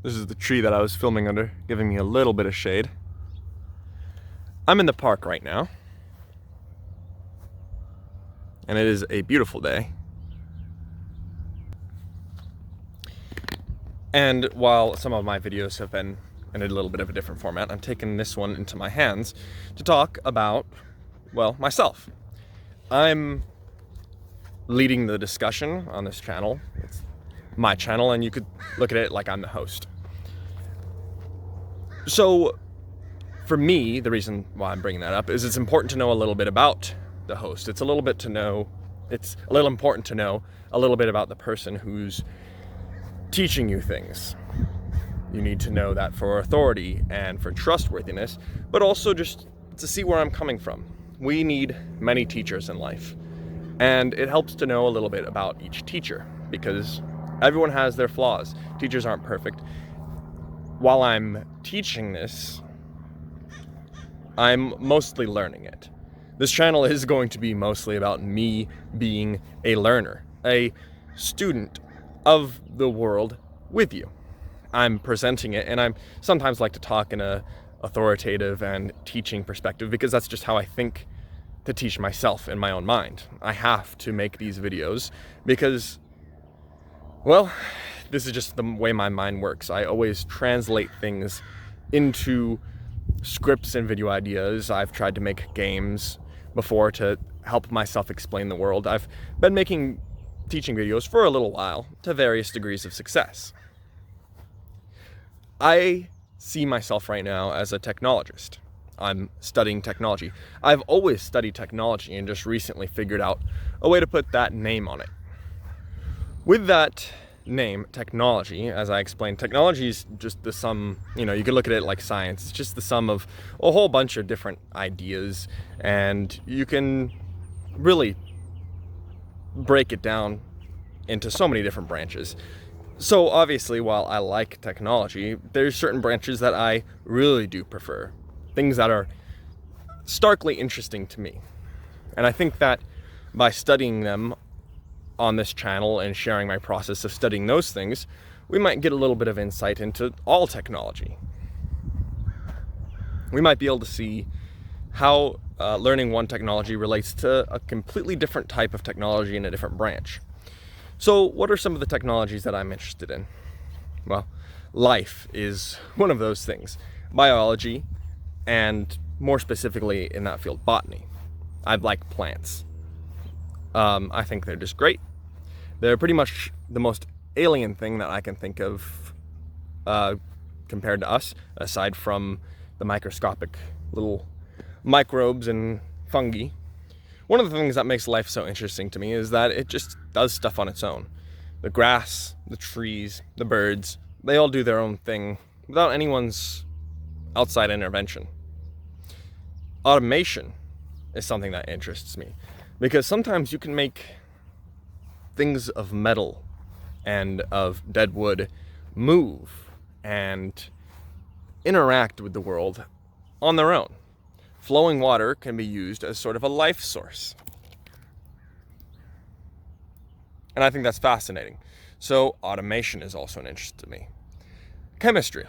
This is the tree that I was filming under, giving me a little bit of shade. I'm in the park right now, and it is a beautiful day. And while some of my videos have been in a little bit of a different format, I'm taking this one into my hands to talk about, well, myself. I'm leading the discussion on this channel. It's my channel, and you could look at it like I'm the host. So for me, the reason why I'm bringing that up is it's important to know a little bit about the host. It's a little important to know a little bit about the person who's teaching you things. You need to know that for authority and for trustworthiness, but also just to see where I'm coming from. We need many teachers in life, and it helps to know a little bit about each teacher because everyone has their flaws. Teachers aren't perfect. While I'm teaching this, I'm mostly learning it. This channel is going to be mostly about me being a learner, a student of the world with you. I'm presenting it, and I sometimes like to talk in a authoritative and teaching perspective because that's just how I think to teach myself in my own mind. I have to make these videos because, well, this is just the way my mind works. I always translate things into scripts and video ideas. I've tried to make games before to help myself explain the world. I've been making teaching videos for a little while to various degrees of success. I see myself right now as a technologist. I'm studying technology. I've always studied technology and just recently figured out a way to put that name on it. With that name, technology, as I explained, technology is just the sum, you could look at it like science. It's just the sum of a whole bunch of different ideas, and you can really break it down into so many different branches. So obviously, while I like technology, there's certain branches that I really do prefer. Things that are starkly interesting to me. And I think that by studying them on this channel and sharing my process of studying those things, we might get a little bit of insight into all technology. We might be able to see how learning one technology relates to a completely different type of technology in a different branch. So what are some of the technologies that I'm interested in? Well, life is one of those things. Biology, and more specifically in that field, botany. I like plants. I think they're just great. They're pretty much the most alien thing that I can think of compared to us, aside from the microscopic little microbes and fungi. One of the things that makes life so interesting to me is that it just does stuff on its own. The grass, the trees, the birds, they all do their own thing without anyone's outside intervention. Automation is something that interests me because sometimes you can make things of metal and of dead wood move and interact with the world on their own. Flowing water can be used as sort of a life source. And I think that's fascinating. So automation is also an interest to me. Chemistry,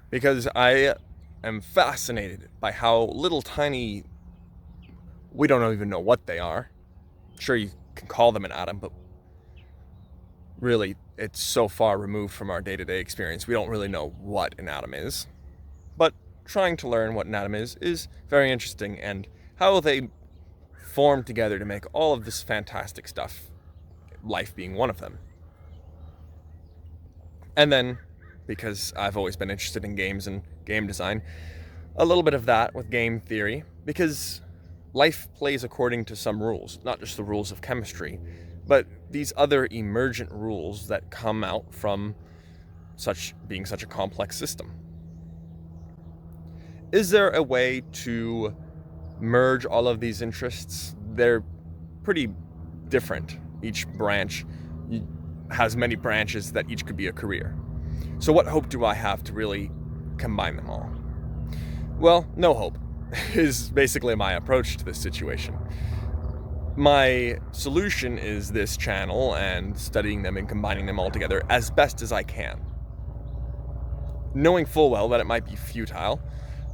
because I am fascinated by how little tiny, we don't even know what they are. Sure, you can call them an atom, but really it's so far removed from our day-to-day experience. We don't really know what an atom is. But trying to learn what an atom is very interesting, and how they form together to make all of this fantastic stuff, life being one of them. And then, because I've always been interested in games and game design, a little bit of that with game theory, because life plays according to some rules, not just the rules of chemistry, but these other emergent rules that come out from being such a complex system. Is there a way to merge all of these interests? They're pretty different. Each branch has many branches that each could be a career. So what hope do I have to really combine them all? Well, no hope is basically my approach to this situation. My solution is this channel and studying them and combining them all together as best as I can. knowing full well that it might be futile,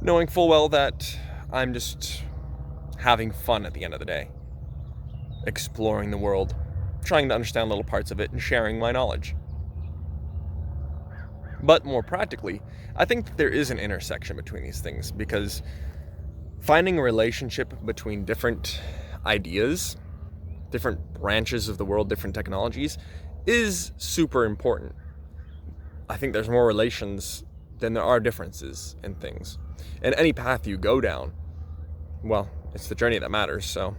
knowing full well that I'm just having fun at the end of the day, exploring the world, trying to understand little parts of it and sharing my knowledge. But more practically, I think that there is an intersection between these things, because finding a relationship between different ideas, different branches of the world, different technologies, is super important. I think there's more relations than there are differences in things. And any path you go down, well, it's the journey that matters, so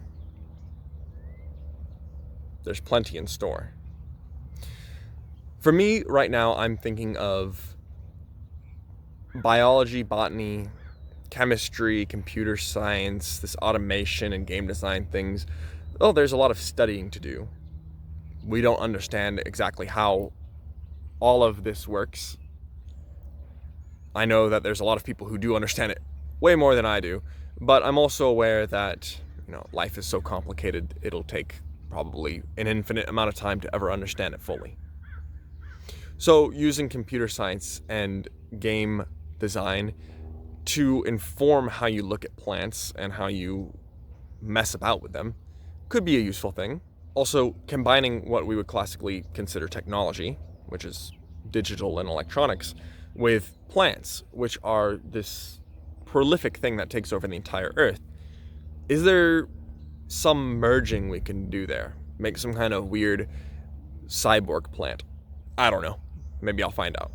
there's plenty in store. For me, right now, I'm thinking of biology, botany, chemistry, computer science, this automation and game design things. Oh, there's a lot of studying to do. We don't understand exactly how all of this works. I know that there's a lot of people who do understand it way more than I do, but I'm also aware that, life is so complicated, it'll take probably an infinite amount of time to ever understand it fully. So using computer science and game design to inform how you look at plants and how you mess about with them could be a useful thing. Also, combining what we would classically consider technology, which is digital and electronics, with plants, which are this prolific thing that takes over the entire earth. Is there some merging we can do there? Make some kind of weird cyborg plant? I don't know. Maybe I'll find out.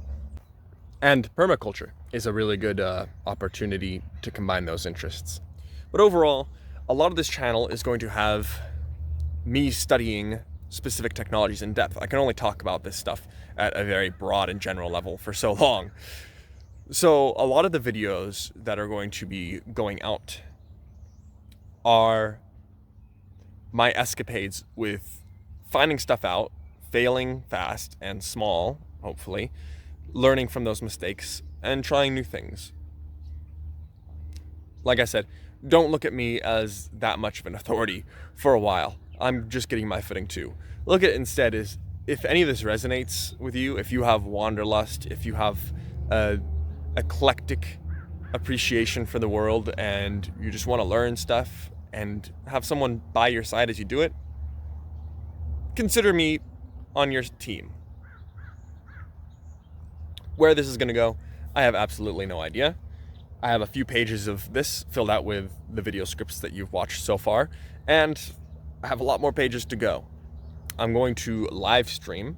And permaculture is a really good opportunity to combine those interests. But overall, a lot of this channel is going to have me studying specific technologies in depth. I can only talk about this stuff at a very broad and general level for so long. So a lot of the videos that are going to be going out are my escapades with finding stuff out, failing fast and small, hopefully, learning from those mistakes, and trying new things. Like I said, don't look at me as that much of an authority for a while. I'm just getting my footing too. Look at it instead as, if any of this resonates with you, if you have wanderlust, if you have eclectic appreciation for the world and you just want to learn stuff and have someone by your side as you do it, consider me on your team. Where this is going to go, I have absolutely no idea. I have a few pages of this filled out with the video scripts that you've watched so far, and I have a lot more pages to go. I'm going to live stream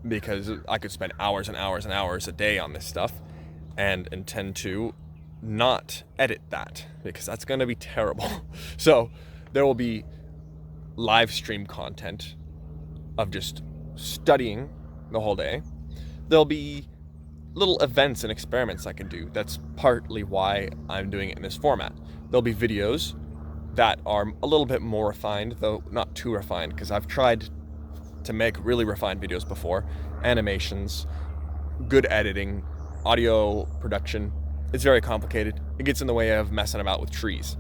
because I could spend hours and hours and hours a day on this stuff, and intend to not edit that because that's going to be terrible. So there will be live stream content of just studying the whole day. There'll be little events and experiments I can do. That's partly why I'm doing it in this format. There'll be videos that are a little bit more refined, though not too refined, because I've tried to make really refined videos before. Animations, good editing, audio production. It's very complicated. It gets in the way of messing about with trees.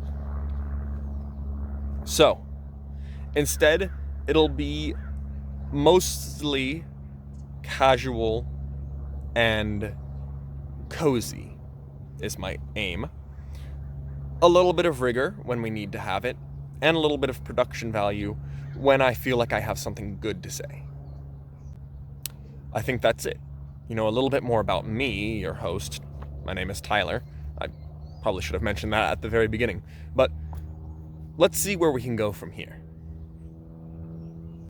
So, instead, it'll be mostly casual and cozy is my aim. A little bit of rigor when we need to have it, and a little bit of production value when I feel like I have something good to say. I think that's it. A little bit more about me, your host. My name is Tyler. I probably should have mentioned that at the very beginning, but let's see where we can go from here.